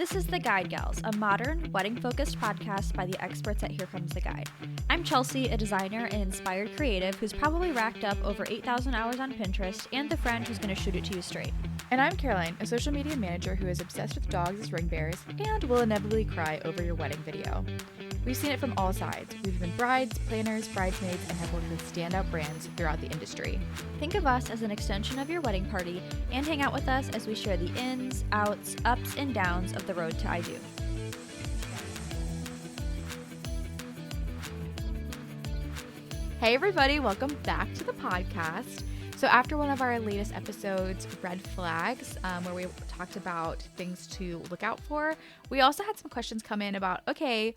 This is The Guide Gals, a modern, wedding-focused podcast by the experts at Here Comes the Guide. I'm Chelsea, a designer and inspired creative who's probably racked up over 8,000 hours on Pinterest, and the friend who's going to shoot it to you straight. And I'm Caroline, a social media manager who is obsessed with dogs as ring bearers and will inevitably cry over your wedding video. We've seen it from all sides. We've been brides, planners, bridesmaids, and have worked with standout brands throughout the industry. Think of us as an extension of your wedding party and hang out with us as we share the ins, outs, ups, and downs of the road to I Do. Hey everybody, welcome back to the podcast. So after one of our latest episodes, Red Flags, where we talked about things to look out for, we also had some questions come in about, okay,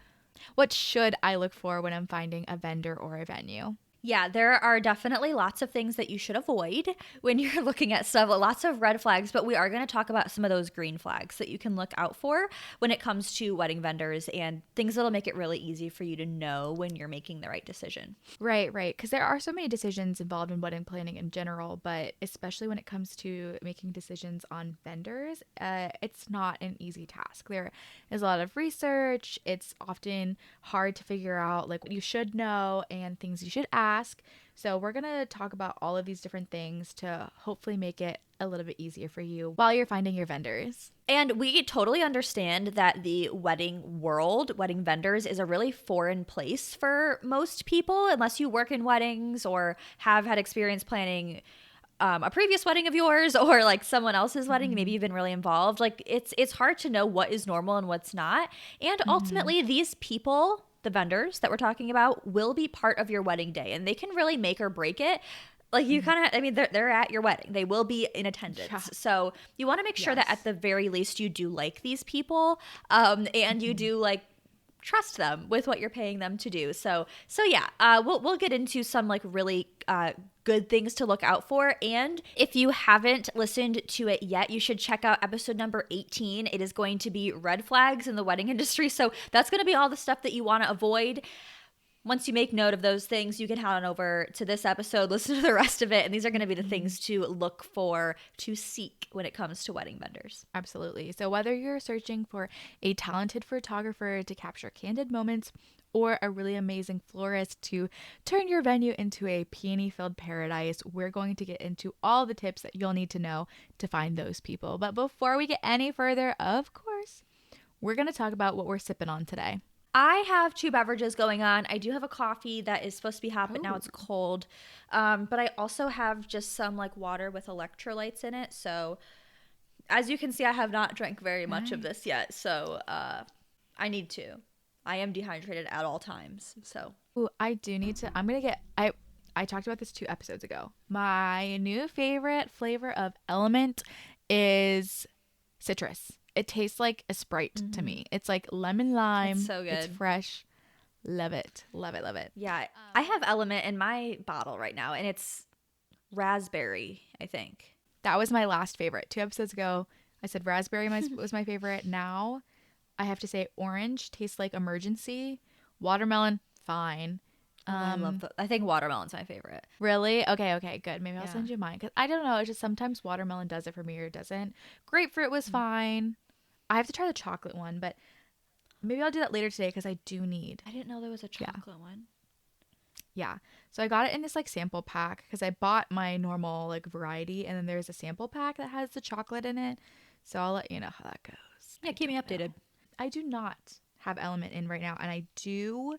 what should I look for when I'm finding a vendor or a venue? Yeah, there are definitely lots of things that you should avoid when you're looking at stuff, lots of red flags, but we are going to talk about some of those green flags that you can look out for when it comes to wedding vendors and things that'll make it really easy for you to know when you're making the right decision. Right. Because there are so many decisions involved in wedding planning in general, but especially when it comes to making decisions on vendors, it's not an easy task. There is a lot of research. It's often hard to figure out like what you should know and things you should ask. So we're going to talk about all of these different things to hopefully make it a little bit easier for you while you're finding your vendors. And we totally understand that the wedding world, wedding vendors, is a really foreign place for most people, unless you work in weddings or have had experience planning a previous wedding of yours or like someone else's wedding. Maybe you've been really involved. Like it's hard to know what is normal and what's not. And ultimately, these people, the vendors that we're talking about, will be part of your wedding day, and they can really make or break it. Like you kind of, I mean, they're at your wedding. They will be in attendance. Yeah. So you want to make sure that at the very least you do like these people, and you do like trust them with what you're paying them to do. So yeah, we'll get into some like really good things to look out for. And if you haven't listened to it yet, you should check out episode number 18. It is going to be red flags in the wedding industry. So that's going to be all the stuff that you want to avoid. Once you make note of those things, you can head on over to this episode, listen to the rest of it, and these are going to be the things to look for, to seek when it comes to wedding vendors. Absolutely. So whether you're searching for a talented photographer to capture candid moments or a really amazing florist to turn your venue into a peony-filled paradise, we're going to get into all the tips that you'll need to know to find those people. But before we get any further, of course, we're going to talk about what we're sipping on today. I have two beverages going on. I do have a coffee that is supposed to be hot, but now it's cold. But I also have just some like water with electrolytes in it. So as you can see, I have not drank very much of this yet. So I need to. I am dehydrated at all times. So I do need to. I'm going to get, I talked about this 2 episodes ago. My new favorite flavor of Element is citrus. It tastes like a Sprite to me. It's like lemon lime. It's so good. It's fresh. Love it. Love it. Love it. Yeah. I have Element in my bottle right now, and it's raspberry, I think. That was my last favorite. 2 episodes ago, I said raspberry was my favorite. Now, I have to say orange tastes like emergency. Watermelon, fine. I love that. I think watermelon's my favorite. Really? Okay, good. Maybe I'll send you mine. Because I don't know. It's just sometimes watermelon does it for me or it doesn't. Grapefruit was fine. I have to try the chocolate one, but maybe I'll do that later today because I do need. I didn't know there was a chocolate one. Yeah. So I got it in this like sample pack because I bought my normal like variety, and then there's a sample pack that has the chocolate in it. So I'll let you know how that goes. Yeah, keep me updated. I do not have Element in right now, and I do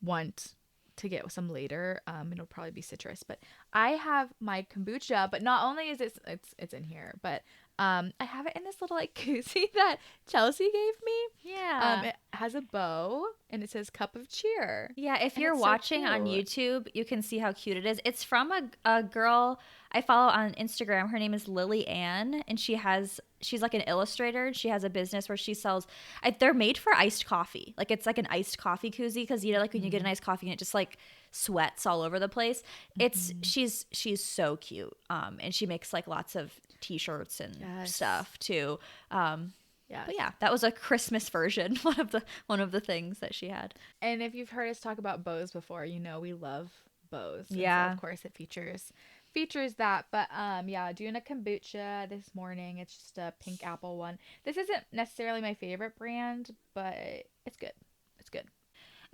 want to get some later. It'll probably be citrus, but I have my kombucha. But not only is it's in here, but I have it in this little like koozie that Chelsea gave me. Yeah. It has a bow and it says "Cup of Cheer." Yeah, if you're watching on YouTube, you can see how cute it is. It's from a girl I follow on Instagram. Her name is Lily Ann, and she's like an illustrator. She has a business where she sells. They're made for iced coffee. Like it's like an iced coffee koozie because you know, like when you get an iced coffee and it just like sweats all over the place. She's so cute. And she makes like lots of T-shirts and stuff too. But yeah, that was a Christmas version. One of the things that she had. And if you've heard us talk about bows before, you know we love bows. Yeah. So of course, it features features that. But yeah, doing a kombucha this morning. It's just a pink apple one. This isn't necessarily my favorite brand, but it's good. It's good.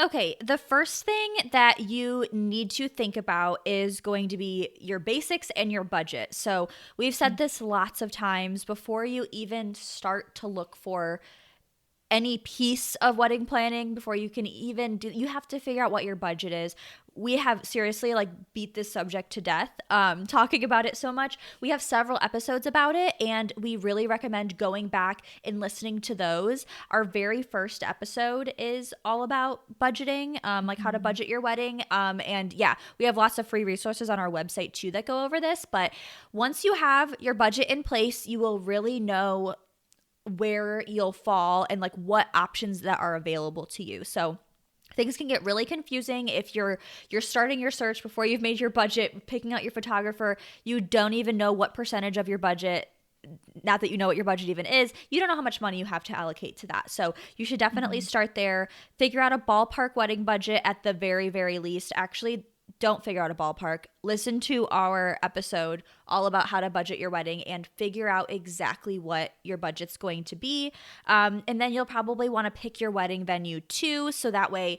Okay, the first thing that you need to think about is going to be your basics and your budget. So, we've said this lots of times before you even start to look for any piece of wedding planning before you can even do, you have to figure out what your budget is. We have seriously like beat this subject to death, talking about it so much. We have several episodes about it, and we really recommend going back and listening to those. Our very first episode is all about budgeting, like how to Mm-hmm. budget your wedding. And yeah, we have lots of free resources on our website too that go over this. But once you have your budget in place, you will really know where you'll fall and like what options that are available to you. So things can get really confusing if you're starting your search before you've made your budget, picking out your photographer, you don't even know what percentage of your budget, not that you know what your budget even is, you don't know how much money you have to allocate to that. So you should definitely Mm-hmm. start there. Figure out a ballpark wedding budget at the very, very least. Actually, don't figure out a ballpark. Listen to our episode all about how to budget your wedding and figure out exactly what your budget's going to be. And then you'll probably want to pick your wedding venue too. So that way,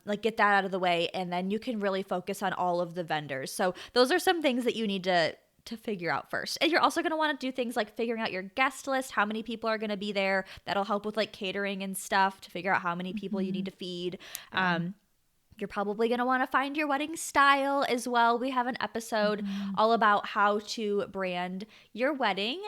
like get that out of the way. And then you can really focus on all of the vendors. So those are some things that you need to figure out first. And you're also going to want to do things like figuring out your guest list, how many people are going to be there. That'll help with like catering and stuff to figure out how many people you Mm-hmm. need to feed. Yeah. You're probably going to want to find your wedding style as well. We have an episode Mm-hmm. all about how to brand your wedding.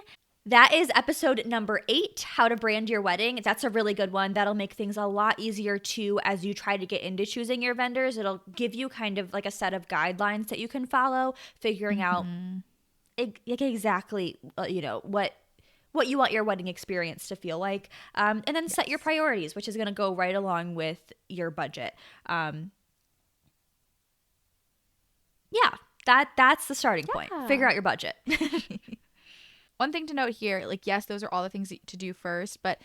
That is episode number 8, how to brand your wedding. That's a really good one. That'll make things a lot easier too as you try to get into choosing your vendors. It'll give you kind of like a set of guidelines that you can follow, figuring out Mm-hmm. exactly, what you want your wedding experience to feel like, and then set your Yes. priorities, which is going to go right along with your budget. Yeah, that's the starting point. Figure Yeah. out your budget. One thing to note here, like, yes, those are all the things to do first, but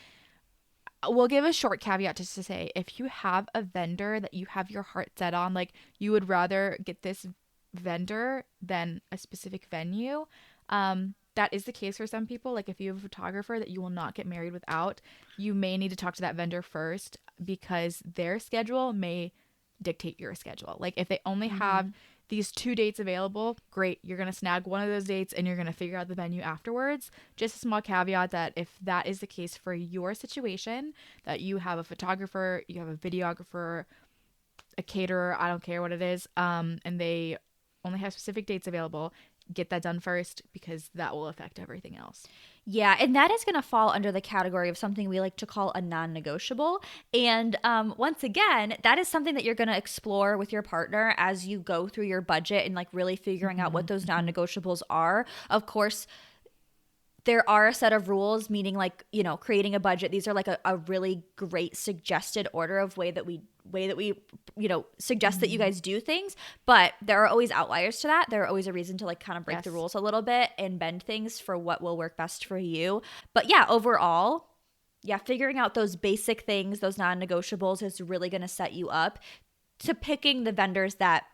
we'll give a short caveat just to say if you have a vendor that you have your heart set on, like you would rather get this vendor than a specific venue, that is the case for some people. Like if you have a photographer that you will not get married without, you may need to talk to that vendor first because their schedule may dictate your schedule. Like if they only have these 2 dates available, great, you're going to snag one of those dates and you're going to figure out the venue afterwards. Just a small caveat that if that is the case for your situation, that you have a photographer, you have a videographer, a caterer, I don't care what it is, and they only have specific dates available, get that done first because that will affect everything else. Yeah, and that is going to fall under the category of something we like to call a non negotiable. And once again, that is something that you're going to explore with your partner as you go through your budget and like really figuring out what those non negotiables are. Of course, there are a set of rules, meaning like, creating a budget. These are like a really great suggested order of way that we suggest that you Mm-hmm. guys do things, but there are always outliers to that. There are always a reason to like kind of break the Yes. rules a little bit and bend things for what will work best for you. But yeah, overall, yeah, figuring out those basic things, those non-negotiables is really going to set you up to picking the vendors that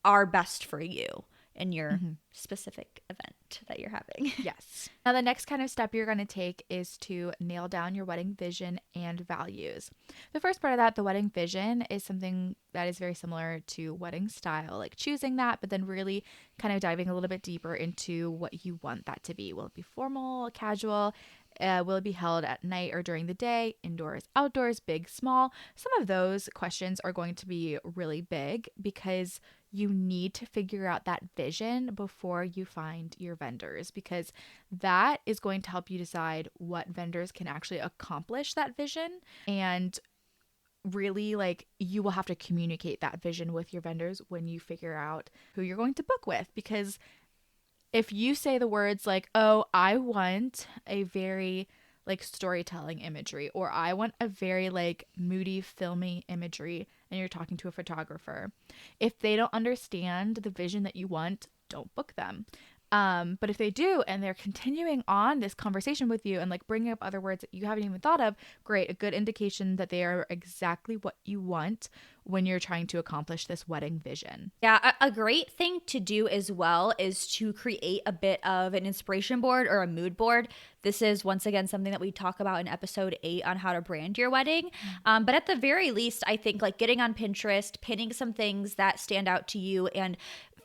are best for you in your Mm-hmm. specific event that you're having. Yes. Now, the next kind of step you're going to take is to nail down your wedding vision and values. The first part of that, the wedding vision, is something that is very similar to wedding style, like choosing that, but then really kind of diving a little bit deeper into what you want that to be. Will it be formal, casual? Will it be held at night or during the day? Indoors, outdoors, big, small? Some of those questions are going to be really big because you need to figure out that vision before you find your vendors, because that is going to help you decide what vendors can actually accomplish that vision. And really, like, you will have to communicate that vision with your vendors when you figure out who you're going to book with, because if you say the words like, oh, I want a very like storytelling imagery, or I want a very like moody, filmy imagery, and you're talking to a photographer, if they don't understand the vision that you want, don't book them. But if they do, and they're continuing on this conversation with you and like bringing up other words that you haven't even thought of, great, a good indication that they are exactly what you want when you're trying to accomplish this wedding vision. Yeah, a great thing to do as well is to create a bit of an inspiration board or a mood board. This is once again something that we talk about in episode 8 on how to brand your wedding. But at the very least, I think like getting on Pinterest, pinning some things that stand out to you, and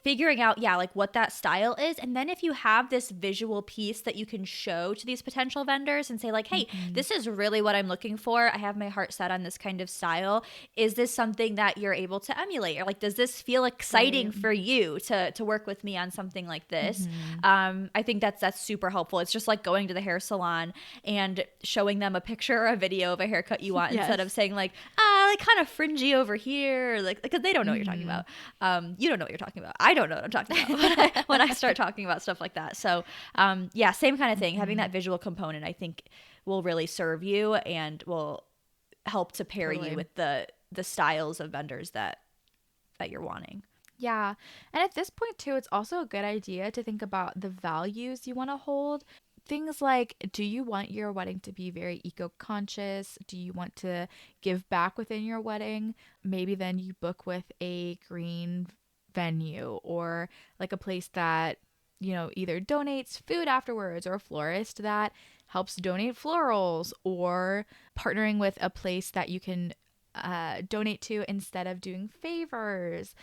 figuring out, yeah, like what that style is. And then if you have this visual piece that you can show to these potential vendors and say, like, hey, this is really what I'm looking for. I have my heart set on this kind of style. Is this something that you're able to emulate? Or like, does this feel exciting for you to work with me on something like this? I think that's super helpful. It's just like going to the hair salon and showing them a picture or a video of a haircut you want instead of saying like, like kind of fringy over here, like because they don't know what you're talking about. You don't know what you're talking about. I don't know what I'm talking about when I start talking about stuff like that. So, yeah, same kind of thing. Having that visual component, I think, will really serve you and will help to pair you with the styles of vendors that you're wanting. Yeah. And at this point, too, it's also a good idea to think about the values you want to hold. Things like, do you want your wedding to be very eco-conscious? Do you want to give back within your wedding? Maybe then you book with a green venue or like a place that, you know, either donates food afterwards, or a florist that helps donate florals, or partnering with a place that you can donate to instead of doing favors.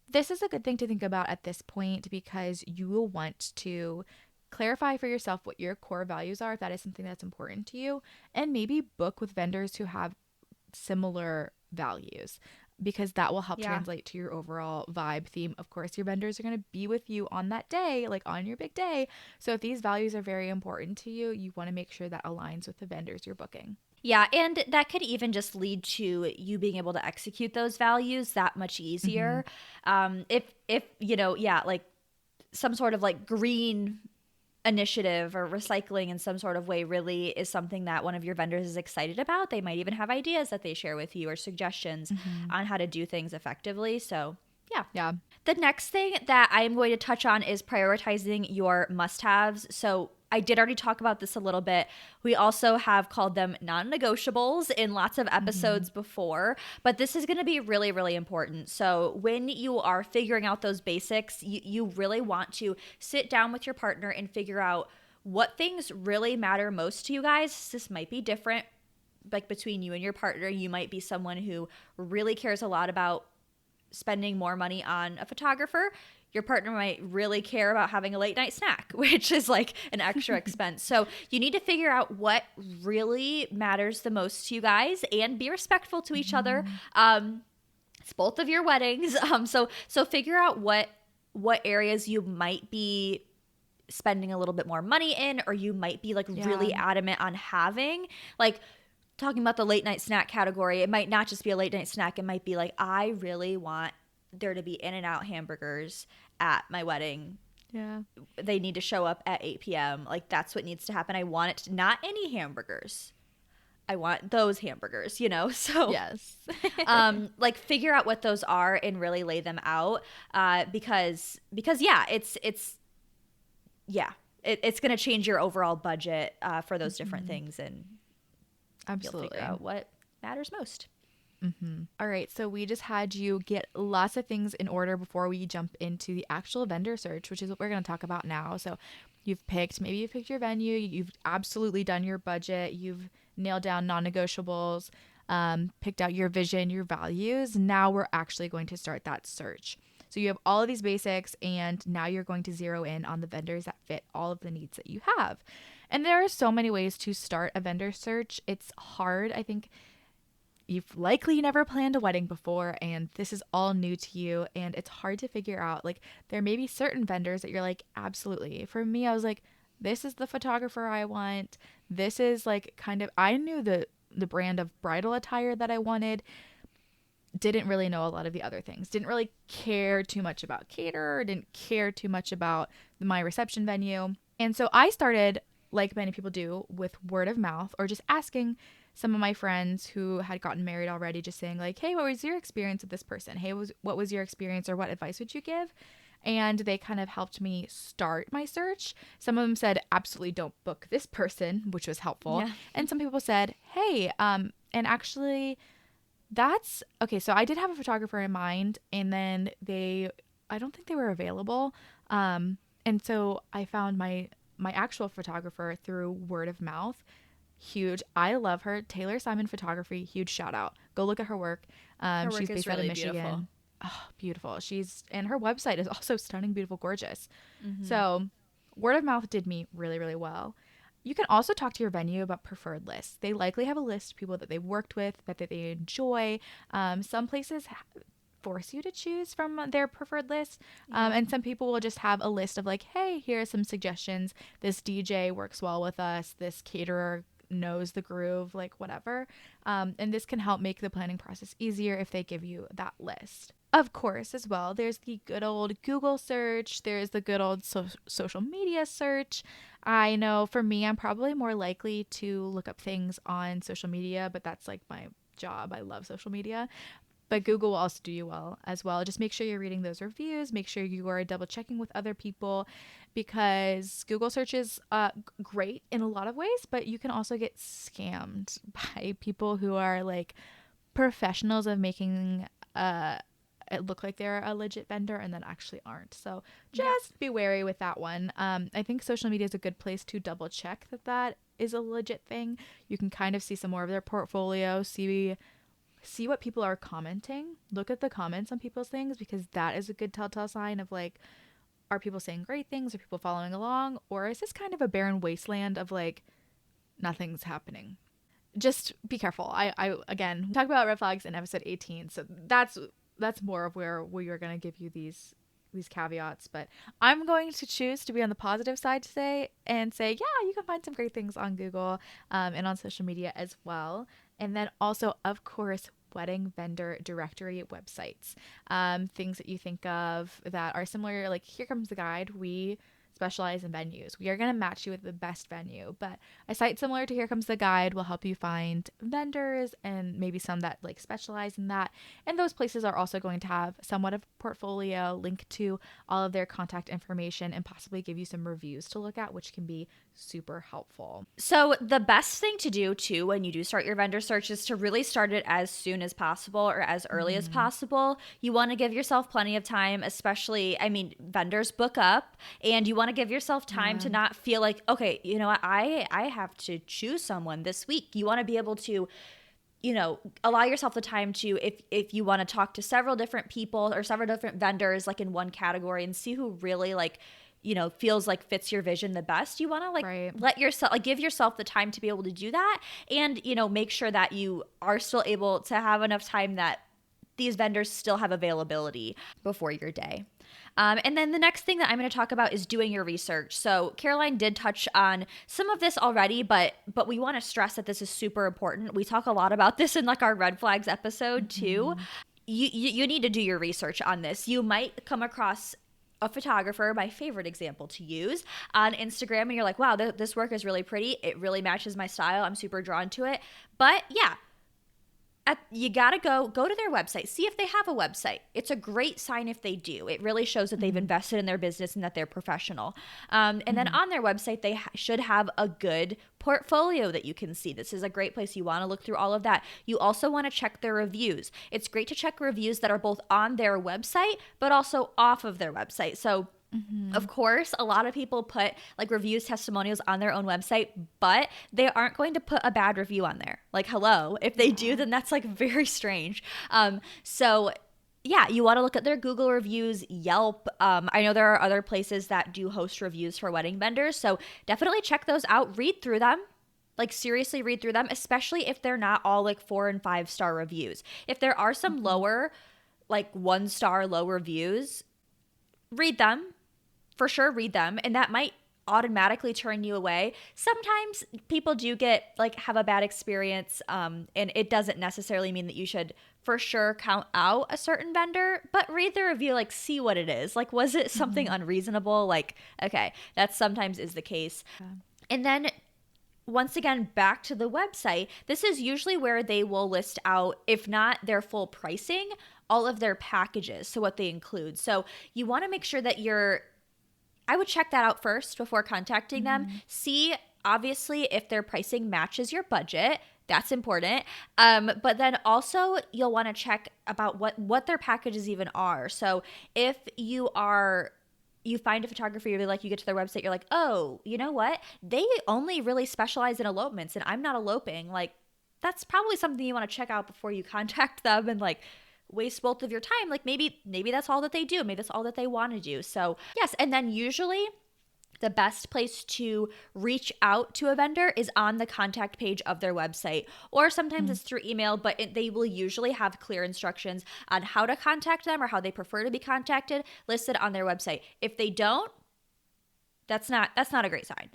This is a good thing to think about at this point because you will want to clarify for yourself what your core values are if that is something that's important to you, and maybe book with vendors who have similar values, because that will help translate to your overall vibe theme. Of course, your vendors are going to be with you on that day, like on your big day. So if these values are very important to you, you want to make sure that aligns with the vendors you're booking. Yeah, and that could even just lead to you being able to execute those values that much easier. If you know, yeah, like some sort of like green initiative or recycling in some sort of way really is something that one of your vendors is excited about. They might even have ideas that they share with you or suggestions on how to do things effectively. So, yeah. The next thing that I am going to touch on is prioritizing your must-haves. So I did already talk about this a little bit. We also have called them non-negotiables in lots of episodes before, but this is going to be really, really important. So when you are figuring out those basics, you really want to sit down with your partner and figure out what things really matter most to you guys. This might be different, like between you and your partner. You might be someone who really cares a lot about spending more money on a photographer. Your partner might really care about having a late night snack, which is like an extra expense. So you need to figure out what really matters the most to you guys and be respectful to each other. It's both of your weddings. So figure out what areas you might be spending a little bit more money in, or you might be like really adamant on having. Like talking about the late night snack category, it might not just be a late night snack. It might be like, I really want there to be In-N-Out hamburgers at my wedding. Yeah. They need to show up at 8 p.m. Like that's what needs to happen. I want it to, not any hamburgers. I want those hamburgers, you know? So yes. like figure out what those are and really lay them out. Because yeah, it's going to change your overall budget for those different things, and absolutely you'll figure out what matters most. All right, so we just had you get lots of things in order before we jump into the actual vendor search, which is what we're going to talk about now. So maybe you've picked your venue, you've absolutely done your budget, you've nailed down non-negotiables, picked out your vision, your values. Now we're actually going to start that search. So you have all of these basics, and now you're going to zero in on the vendors that fit all of the needs that you have. And there are so many ways to start a vendor search. It's hard. I think you've likely never planned a wedding before, and this is all new to you, and it's hard to figure out. Like, there may be certain vendors that you're like, absolutely. For me, I was like, this is the photographer I want. This is like kind of, I knew the brand of bridal attire that I wanted. Didn't really know a lot of the other things. Didn't really care too much about caterer. Didn't care too much about my reception venue. And so I started, like many people do, with word of mouth, or just asking some of my friends who had gotten married already, just saying like, hey, what was your experience with this person? Hey, what was your experience, or what advice would you give? and they kind of helped me start my search. Some of them said, absolutely don't book this person, which was helpful. Yeah. And some people said, hey, and actually that's okay. So I did have a photographer in mind, and then I don't think they were available. And so I found my actual photographer through word of mouth. Huge. I love her. Taylor Simon Photography. Huge shout out. Go look at her work. Her She's work is based out of really beautiful. Michigan. Oh, beautiful. And her website is also stunning, beautiful, gorgeous. Mm-hmm. So word of mouth did me really, really well. You can also talk to your venue about preferred lists. They likely have a list of people that they've worked with, that they enjoy. Some places force you to choose from their preferred list. Yeah. And some people will just have a list of like, hey, here are some suggestions. This DJ works well with us. This caterer knows the groove, like whatever. And this can help make the planning process easier if they give you that list. Of course, as well, there's the good old Google search. There's the good old social media search. I know for me, I'm probably more likely to look up things on social media, but that's like my job. I love social media. But Google will also do you well as well. Just make sure you're reading those reviews. Make sure you are double checking with other people, because Google search is great in a lot of ways, but you can also get scammed by people who are like professionals of making it look like they're a legit vendor and then actually aren't. So Yeah. just be wary with that one. I think social media is a good place to double check that is a legit thing. You can kind of see some more of their portfolio, see what people are commenting. Look at the comments on people's things, because that is a good telltale sign of like, are people saying great things? Are people following along? Or is this kind of a barren wasteland of like nothing's happening? Just be careful. I again talk about red flags in episode 18. So that's more of where we are going to give you these caveats, but I'm going to choose to be on the positive side today and say, yeah, you can find some great things on Google and on social media as well. And then also, of course, wedding vendor directory websites, things that you think of that are similar. Like, Here Comes the Guide. We specialize in venues. We are going to match you with the best venue, but a site similar to Here Comes the Guide will help you find vendors and maybe some that like specialize in that. And those places are also going to have somewhat of a portfolio, link to all of their contact information, and possibly give you some reviews to look at, which can be super helpful. So the best thing to do too when you do start your vendor search is to really start it as soon as possible or as early as possible. You want to give yourself plenty of time, especially, I mean, vendors book up, and you want to give yourself time Yeah. to not feel like, okay, you know what, I have to choose someone this week. You want to be able to, you know, allow yourself the time to, if you want to talk to several different people or several different vendors like in one category, and see who really like, you know, feels like fits your vision the best. You want to like Right. let yourself, like, give yourself the time to be able to do that, and, you know, make sure that you are still able to have enough time that these vendors still have availability before your day. And then the next thing that I'm going to talk about is doing your research. So Caroline did touch on some of this already, but we want to stress that this is super important. We talk a lot about this in like our red flags episode too. You need to do your research on this. You might come across a photographer, my favorite example to use, on Instagram, and you're like, wow, this work is really pretty. It really matches my style. I'm super drawn to it. But yeah, you gotta go to their website, see if they have a website. It's a great sign if they do. It really shows that they've invested in their business and that they're professional. And then on their website, they should have a good portfolio that you can see. This is a great place. You want to look through all of that. You also want to check their reviews. It's great to check reviews that are both on their website but also off of their website. So of course, a lot of people put like reviews, testimonials on their own website, but they aren't going to put a bad review on there. Like, hello. If they do, then that's like very strange. So yeah, you want to look at their Google reviews, Yelp. I know there are other places that do host reviews for wedding vendors. So definitely check those out. Read through them. Like, seriously read through them, especially if they're not all like 4 and 5 star reviews. If there are some lower, like 1 star low reviews, read them. For sure, read them, and that might automatically turn you away. Sometimes people do have a bad experience, and it doesn't necessarily mean that you should for sure count out a certain vendor, but read the review, like, see what it is. Like, was it something unreasonable? Like, okay, that sometimes is the case. And then once again, back to the website, this is usually where they will list out, if not their full pricing, all of their packages, so what they include. So you want to make sure that I would check that out first before contacting them. Mm-hmm. See, obviously, if their pricing matches your budget. That's important. But then also you'll want to check about what their packages even are. So if you find a photographer you really like, you get to their website, you're like, oh, you know what? They only really specialize in elopements, and I'm not eloping. Like, that's probably something you want to check out before you contact them and like waste both of your time. Like maybe that's all that they do. Maybe that's all that they want to do. So yes, and then usually the best place to reach out to a vendor is on the contact page of their website, or sometimes it's through email, but they will usually have clear instructions on how to contact them or how they prefer to be contacted listed on their website. If they don't, that's not a great sign.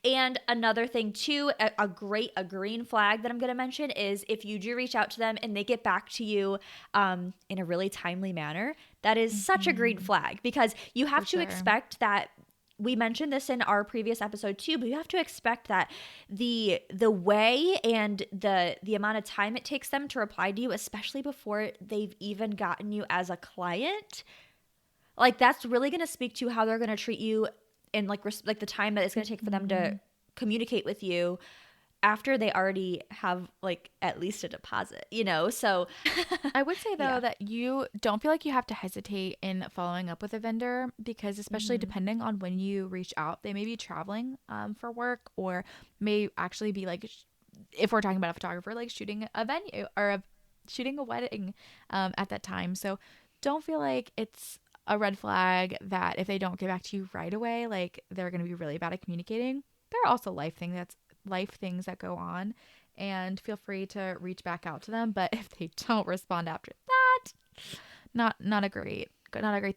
And another thing too, a green flag that I'm going to mention is if you do reach out to them and they get back to you in a really timely manner. That is such a green Mm-hmm. flag, because you For have to sure. expect that. We mentioned this in our previous episode too, but you have to expect that the way and the amount of time it takes them to reply to you, especially before they've even gotten you as a client, like that's really going to speak to how they're going to treat you, and like the time that it's going to take for them to Mm-hmm. communicate with you after they already have like at least a deposit, so I would say though yeah. that you don't feel like you have to hesitate in following up with a vendor, because especially Hmm. depending on when you reach out, they may be traveling for work, or may actually be like, if we're talking about a photographer, like shooting a venue or shooting a wedding at that time. So don't feel like it's a red flag that if they don't get back to you right away, like they're going to be really bad at communicating. There are also life things that go on, and feel free to reach back out to them. But if they don't respond after that, not a great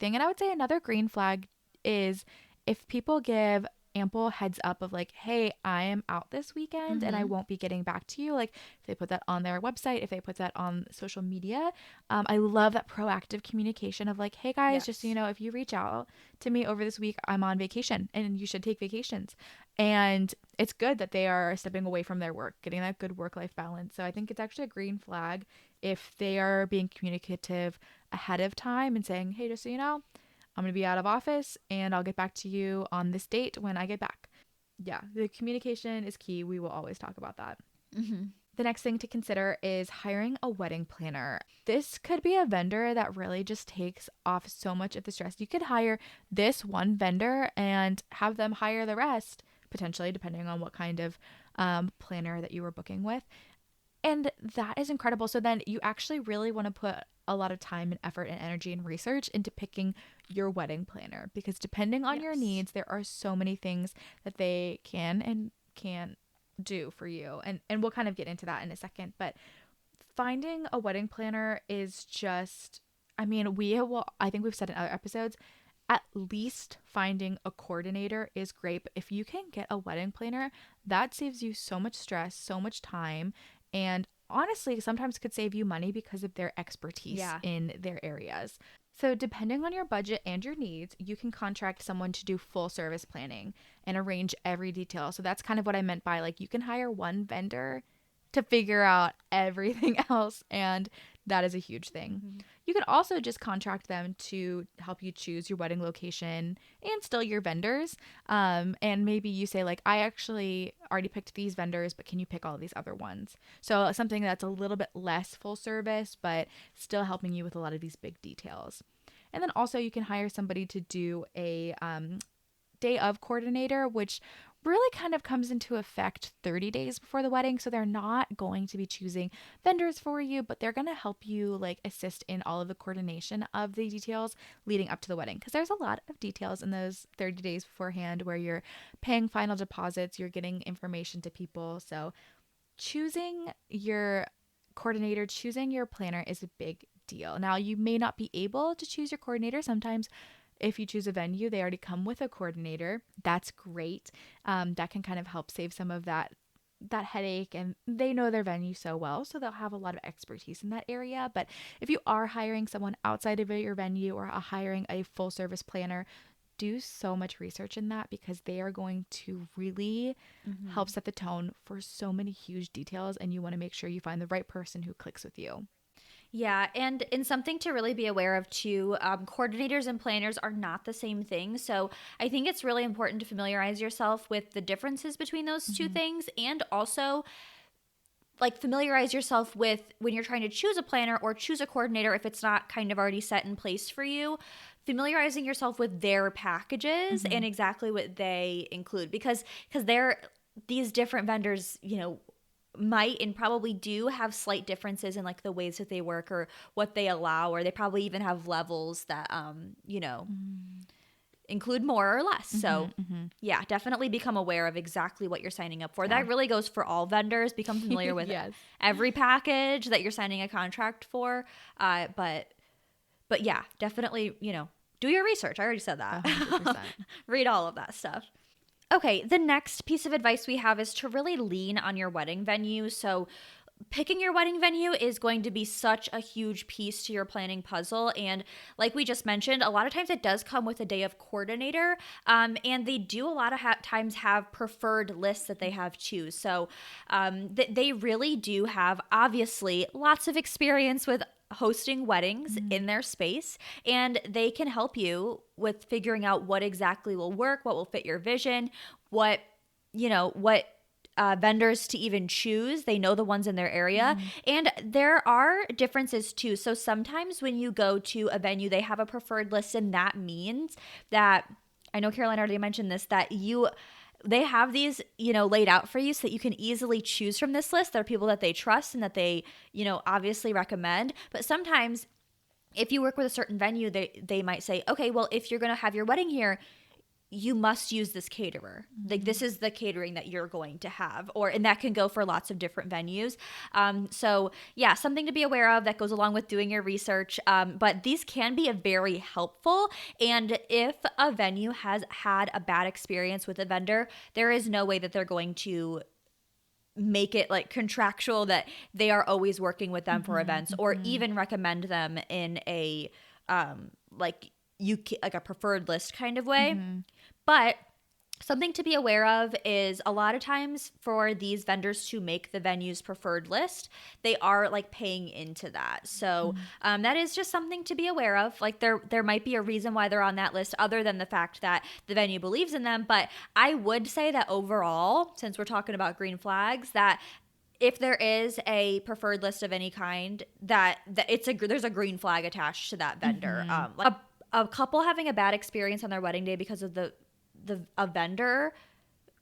thing. And I would say another green flag is if people give ample heads up of like, hey, I am out this weekend and I Hmm. won't be getting back to you. Like if they put that on their website, if they put that on social media. I love that proactive communication of like, hey guys, just so you Yes. know, if you reach out to me over this week, I'm on vacation and you should take vacations. And it's good that they are stepping away from their work, getting that good work life balance. So I think it's actually a green flag if they are being communicative ahead of time and saying, hey, just so you know, I'm going to be out of office and I'll get back to you on this date when I get back. Yeah, the communication is key. We will always talk about that. Hmm. The next thing to consider is hiring a wedding planner. This could be a vendor that really just takes off so much of the stress. You could hire this one vendor and have them hire the rest, potentially, depending on what kind of planner that you were booking with. And that is incredible. So then you actually really want to put a lot of time and effort and energy and research into picking your wedding planner, because depending on your Yes. needs, there are so many things that they can and can't do for you. And we'll kind of get into that in a second, but finding a wedding planner is just, I mean, I think we've said in other episodes, at least finding a coordinator is great. But if you can get a wedding planner, that saves you so much stress, so much time, and honestly, sometimes could save you money because of their expertise Yeah. in their areas. So, depending on your budget and your needs, you can contract someone to do full service planning and arrange every detail. So, that's kind of what I meant by like you can hire one vendor to figure out everything else. And that is a huge thing. Hmm. You can also just contract them to help you choose your wedding location and still your vendors. And maybe you say, like, I actually already picked these vendors, but can you pick all these other ones? So something that's a little bit less full service, but still helping you with a lot of these big details. And then also you can hire somebody to do a day of coordinator, which really kind of comes into effect 30 days before the wedding. So they're not going to be choosing vendors for you, but they're going to help you like assist in all of the coordination of the details leading up to the wedding. Because there's a lot of details in those 30 days beforehand where you're paying final deposits, you're getting information to people. So choosing your coordinator, choosing your planner is a big deal. Now, you may not be able to choose your coordinator. Sometimes if you choose a venue, they already come with a coordinator. That's great. That can kind of help save some of that headache, and they know their venue so well, so they'll have a lot of expertise in that area. But if you are hiring someone outside of your venue or hiring a full service planner, do so much research in that, because they are going to really help Hmm. set the tone for so many huge details, and you want to make sure you find the right person who clicks with you. Yeah, and something to really be aware of too, coordinators and planners are not the same thing. So I think it's really important to familiarize yourself with the differences between those two Mm-hmm. things, and also like familiarize yourself with when you're trying to choose a planner or choose a coordinator if it's not kind of already set in place for you, familiarizing yourself with their packages Mm-hmm. and exactly what they include, because they're these different vendors, might and probably do have slight differences in like the ways that they work or what they allow, or they probably even have levels that include more or less. Mm-hmm. So Mm-hmm. yeah, definitely become aware of exactly what you're signing up for. Yeah. That really goes for all vendors. Become familiar with Yes. every package that you're signing a contract for. But yeah, definitely, do your research. I already said that. 100%. Read all of that stuff. Okay, the next piece of advice we have is to really lean on your wedding venue. So, picking your wedding venue is going to be such a huge piece to your planning puzzle. And like we just mentioned, a lot of times it does come with a day of coordinator. And they do a lot of times have preferred lists that they have too. So they really do have, obviously, lots of experience with hosting weddings Mm-hmm. in their space, and they can help you with figuring out what exactly will work, what will fit your vision, what vendors to even choose. They know the ones in their area. Mm-hmm. And there are differences too. So sometimes when you go to a venue, they have a preferred list, and that means that, I know Caroline already mentioned this, that they have these, laid out for you so that you can easily choose from this list. There are people that they trust and that they, obviously recommend. But sometimes if you work with a certain venue, they might say, okay, well, if you're going to have your wedding here, you must use this caterer. Like, Mm-hmm. this is the catering that you're going to have, and that can go for lots of different venues. So yeah, something to be aware of that goes along with doing your research. But these can be a very helpful. And if a venue has had a bad experience with a vendor, there is no way that they're going to make it like contractual that they are always working with them for events, or Mm-hmm. even recommend them in a like like a preferred list kind of way. Mm-hmm. But something to be aware of is a lot of times for these vendors to make the venue's preferred list, they are like paying into that. So that is just something to be aware of. Like, there might be a reason why they're on that list other than the fact that the venue believes in them. But I would say that overall, since we're talking about green flags, that if there is a preferred list of any kind, that there's a green flag attached to that vendor. Mm-hmm. Like a couple having a bad experience on their wedding day because of a vendor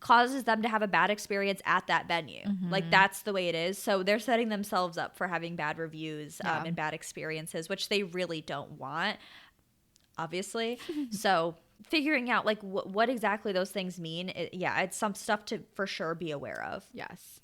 causes them to have a bad experience at that venue. Like, Mm-hmm. that's the way it is. So they're setting themselves up for having bad reviews Yeah. and bad experiences, which they really don't want, obviously. So figuring out like what exactly those things mean, it's some stuff to for sure be aware of. Yes.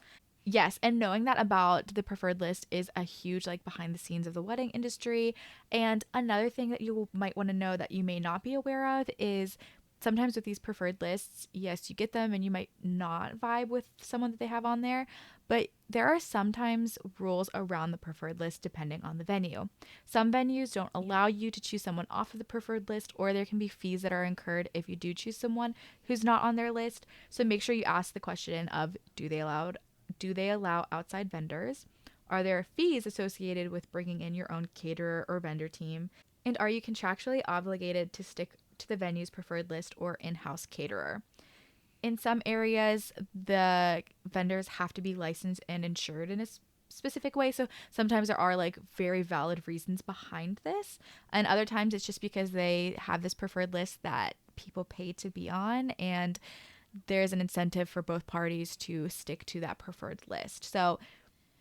Yes, and knowing that about the preferred list is a huge like behind the scenes of the wedding industry. And another thing that you might want to know that you may not be aware of is sometimes with these preferred lists, yes, you get them and you might not vibe with someone that they have on there, but there are sometimes rules around the preferred list depending on the venue. Some venues don't allow you to choose someone off of the preferred list, or there can be fees that are incurred if you do choose someone who's not on their list. So make sure you ask the question of do they allow outside vendors? Are there fees associated with bringing in your own caterer or vendor team? And are you contractually obligated to stick to the venue's preferred list or in house caterer? In some areas, the vendors have to be licensed and insured in a specific way. So sometimes there are like very valid reasons behind this. And other times it's just because they have this preferred list that people pay to be on. And there's an incentive for both parties to stick to that preferred list. So,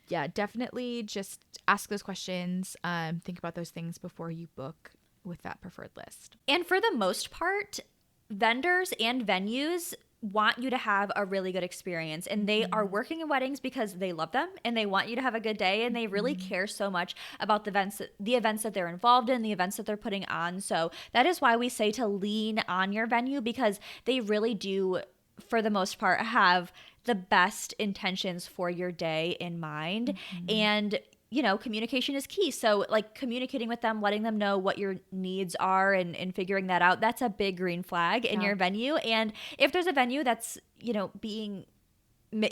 yeah, definitely just ask those questions. Think about those things before you book with that preferred list. And for the most part, vendors and venues want you to have a really good experience, and they are working in weddings because they love them and they want you to have a good day, and they really care so much about the events that they're involved in, the events that they're putting on. So that is why we say to lean on your venue, because they really do, for the most part, have the best intentions for your day in mind. And communication is key. So like communicating with them, letting them know what your needs are, and figuring that out, that's a big green flag in Yeah. your venue. And if there's a venue that's, being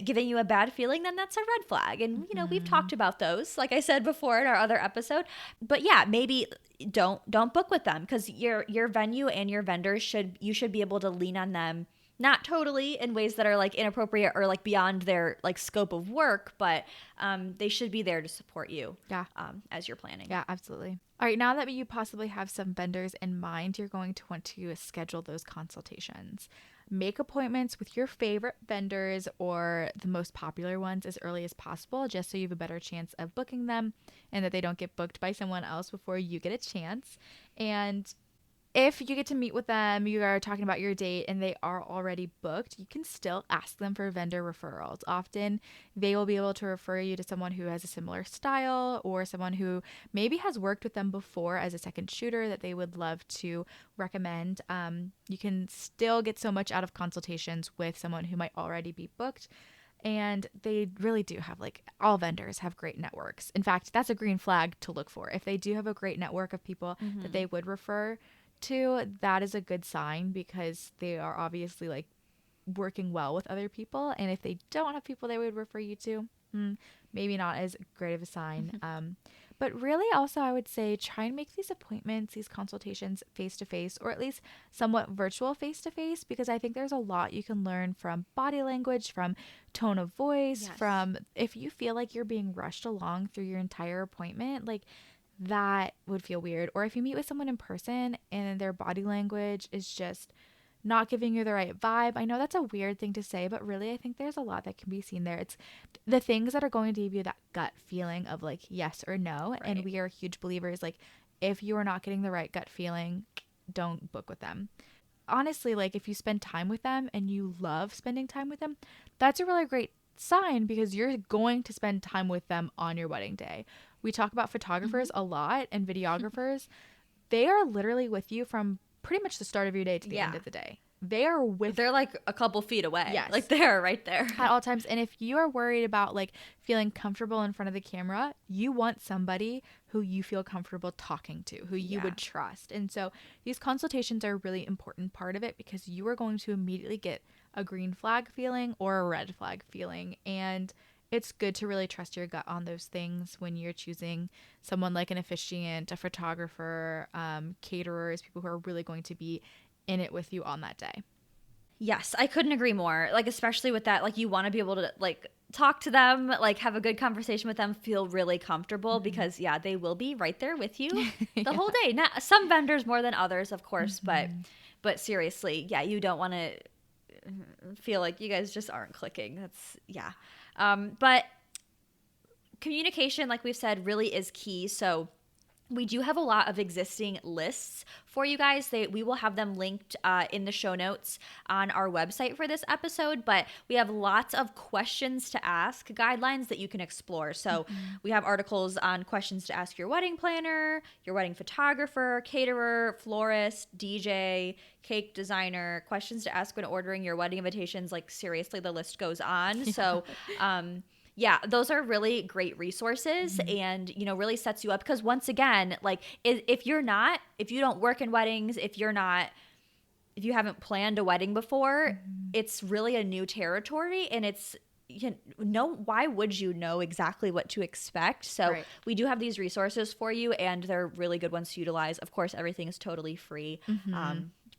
giving you a bad feeling, then that's a red flag. And you know, we've talked about those, like I said before in our other episode. But yeah, maybe don't book with them, because your venue and your vendors you should be able to lean on them, not totally in ways that are like inappropriate or like beyond their like scope of work, but they should be there to support you. Yeah. As you're planning. Yeah, absolutely. All right, now that you possibly have some vendors in mind, you're going to want to schedule those consultations. Make appointments with your favorite vendors or the most popular ones as early as possible, just so you have a better chance of booking them and that they don't get booked by someone else before you get a chance. And if you get to meet with them, you are talking about your date and they are already booked, you can still ask them for vendor referrals. Often they will be able to refer you to someone who has a similar style or someone who maybe has worked with them before as a second shooter that they would love to recommend. You can still get so much out of consultations with someone who might already be booked. And they really do have, like, all vendors have great networks. In fact, that's a green flag to look for. If they do have a great network of people that they would refer to, that is a good sign, because they are obviously like working well with other people. And if they don't have people they would refer you to, maybe not as great of a sign. But really, also, I would say try and make these appointments, these consultations, face to face, or at least somewhat virtual face to face, because I think there's a lot you can learn from body language, from tone of voice, from if you feel like you're being rushed along through your entire appointment, like, that would feel weird. Or if you meet with someone in person and their body language is just not giving you the right vibe. I know that's a weird thing to say, but really I think there's a lot that can be seen there. It's the things that are going to give you that gut feeling of like yes or no. Right. And we are huge believers, like, if you are not getting the right gut feeling, don't book with them. Honestly, like, if you spend time with them and you love spending time with them, that's a really great sign, because you're going to spend time with them on your wedding day. We talk about photographers a lot and videographers. They are literally with you from pretty much the start of your day to the end of the day. They're like a couple feet away. Yes. Like, they're right there at all times. And if you are worried about like feeling comfortable in front of the camera, you want somebody who you feel comfortable talking to, who you would trust. And so these consultations are a really important part of it, because you are going to immediately get a green flag feeling or a red flag feeling. And it's good to really trust your gut on those things when you're choosing someone like an officiant, a photographer, caterers, people who are really going to be in it with you on that day. Yes, I couldn't agree more. Like, especially with that, like, you want to be able to like talk to them, like have a good conversation with them, feel really comfortable, because they will be right there with you the whole day. Not some vendors more than others, of course, but seriously, you don't want to feel like you guys just aren't clicking. That's but communication, like we've said, really is key. So we do have a lot of existing lists for you guys. We will have them linked in the show notes on our website for this episode, but we have lots of questions to ask guidelines that you can explore. So we have articles on questions to ask your wedding planner, your wedding photographer, caterer, florist, DJ, cake designer, questions to ask when ordering your wedding invitations. Like, seriously, the list goes on. So, those are really great resources, and, really sets you up, because once again, like, if you don't work in weddings, if you haven't planned a wedding before, it's really a new territory, and it's, why would you know exactly what to expect? So we do have these resources for you, and they're really good ones to utilize. Of course, everything is totally free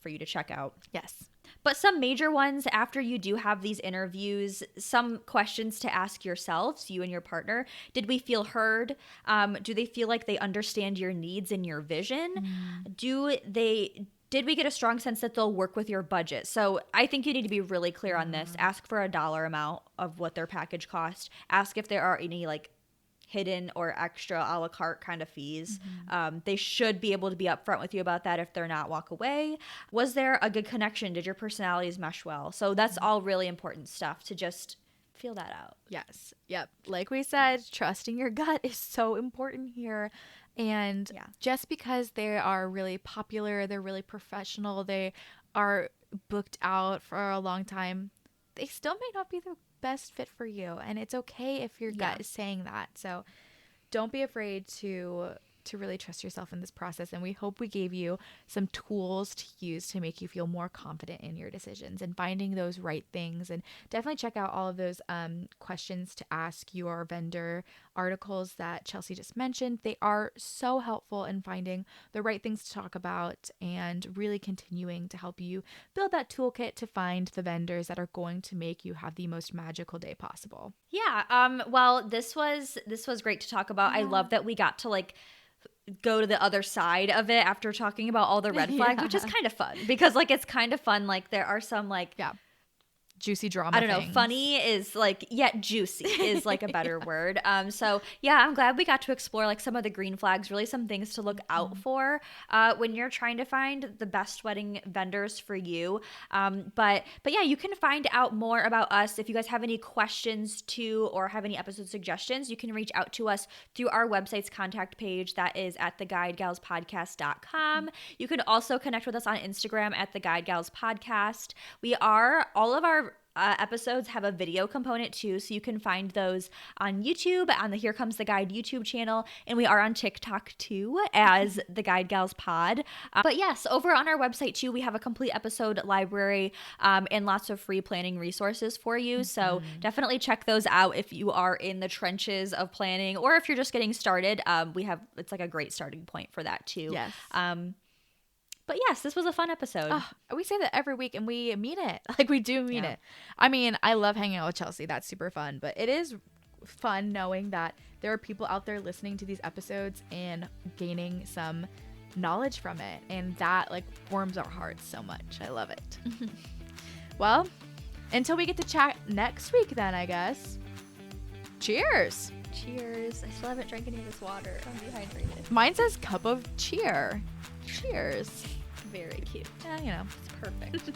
for you to check out. Yes. But some major ones after you do have these interviews, some questions to ask yourselves, you and your partner. Did we feel heard? Do they feel like they understand your needs and your vision? Did we get a strong sense that they'll work with your budget? So I think you need to be really clear on this. Ask for a dollar amount of what their package cost. Ask if there are any like hidden or extra a la carte kind of fees. They should be able to be upfront with you about that. If they're not, walk away. Was there a good connection? Did your personalities mesh well? So that's all really important stuff to just feel that out. Yes. Yep. Like we said, trusting your gut is so important here. And just because they are really popular, they're really professional, they are booked out for a long time, they still may not be the best fit for you. And it's okay if your gut is saying that. So don't be afraid to to really trust yourself in this process. And we hope we gave you some tools to use to make you feel more confident in your decisions and finding those right things. And definitely check out all of those questions to ask your vendor articles that Chelsea just mentioned. They are so helpful in finding the right things to talk about and really continuing to help you build that toolkit to find the vendors that are going to make you have the most magical day possible. Yeah. Well, this was great to talk about. I love that we got to like go to the other side of it after talking about all the red flags, which is kind of fun because like it's kind of fun. Like there are some like juicy drama. I don't know. Things. Funny is like, juicy is like a better word. So yeah, I'm glad we got to explore like some of the green flags, really some things to look out for when you're trying to find the best wedding vendors for you. But yeah, you can find out more about us. If you guys have any questions too, or have any episode suggestions, you can reach out to us through our website's contact page. That is at theguidegalspodcast.com. You can also connect with us on Instagram at theguidegals_podcast. All of our episodes have a video component too, so you can find those on YouTube, on the Here Comes the Guide YouTube channel, and we are on TikTok too as the Guide Gals Pod. But yes, over on our website too, we have a complete episode library and lots of free planning resources for you. So definitely check those out if you are in the trenches of planning, or if you're just getting started. It's like a great starting point for that too. Yes. But yes, this was a fun episode. We say that every week and we mean it. Like we do mean it. I mean, I love hanging out with Chelsea. That's super fun. But it is fun knowing that there are people out there listening to these episodes and gaining some knowledge from it. And that like warms our hearts so much. I love it. Well, until we get to chat next week then, I guess. Cheers. Cheers. I still haven't drank any of this water. I'm dehydrated. Mine says cup of cheer. Cheers. Very cute. Yeah, you know. It's perfect.